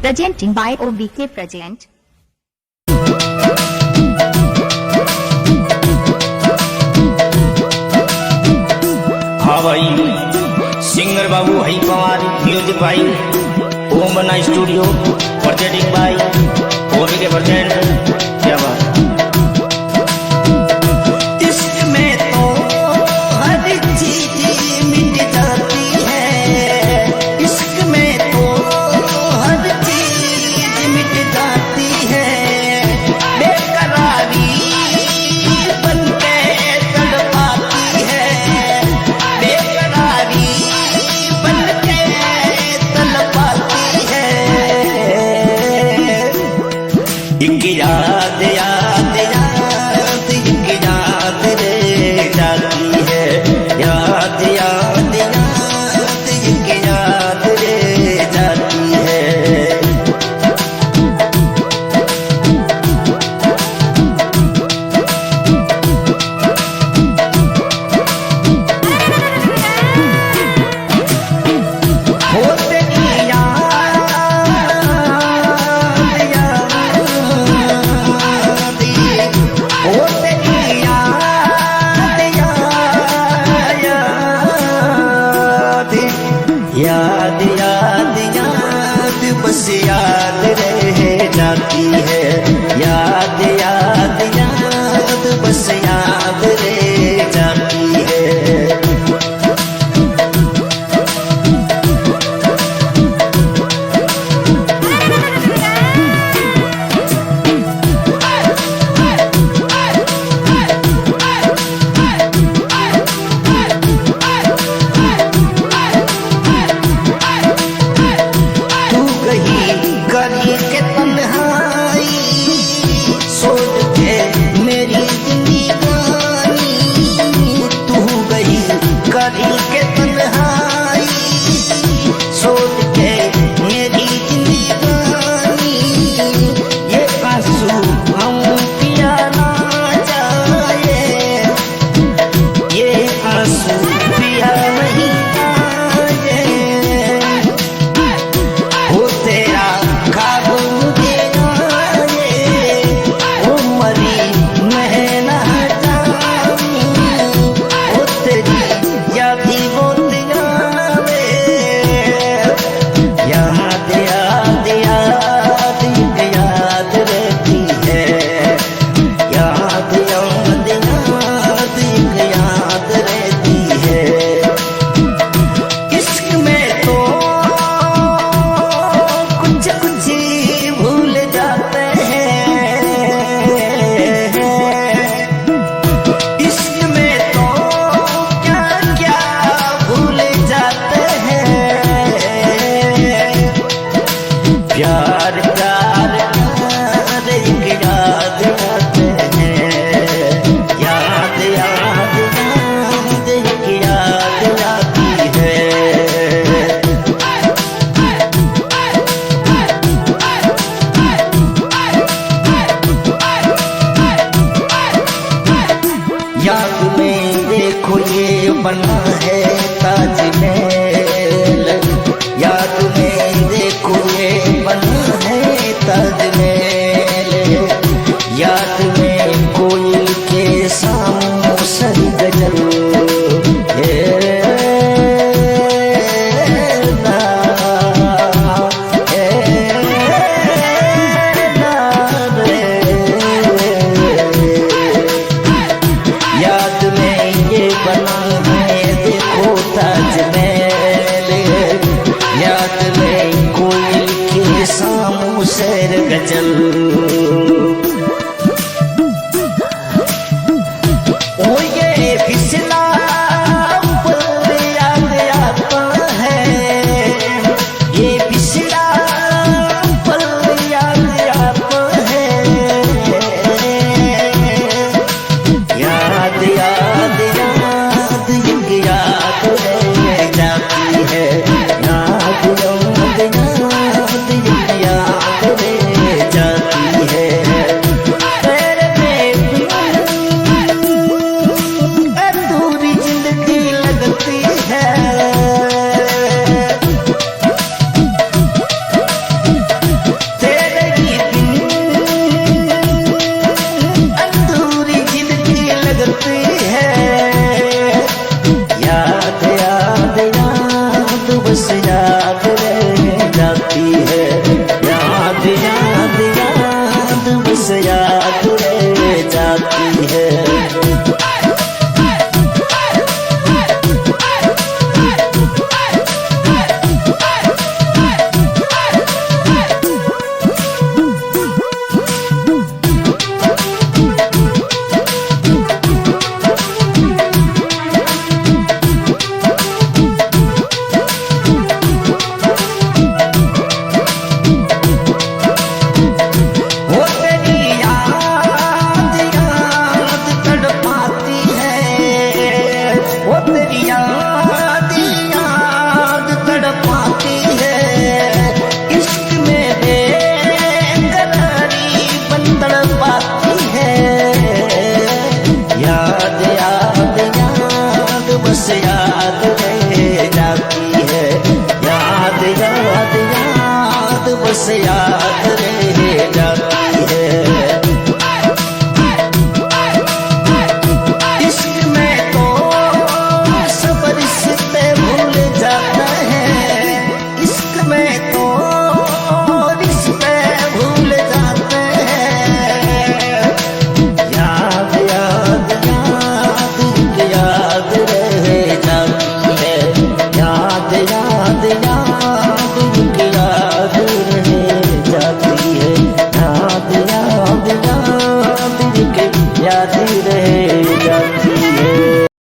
Presenting by OVK Present. हाँ भाई, singer बाबू भाई पवार म्यूजिक भाई ओम बना स्टूडियो प्रेजेंटिंग भाई OVK प्रेजेंट। क्या बात याद याद याद याद रे जाती है, याद याद याद याद रे जाती है। याद याद याद बस याद रह जाती है, याद याद याद बस याद रह जाती है। गली के तन्हाई सोच के मेरी जिंदगानी, तू गई गली के तन्हाई सोच के मेरी जिंदगानी। ये आंसू हम पिया ना जाए, ये आंसू पिया नहीं जाए। हो तेरा याद ही वो बस याद रह जाती है, याद याद याद बस याद रह जाती है। बस याद रह जाती है, याद याद याद बस याद रह जाती है। इश्क में तो सब रिश्ते भूल जाते हैं, इश्क में तो रिश्ते भूल जाते हैं। याद याद याद याद रह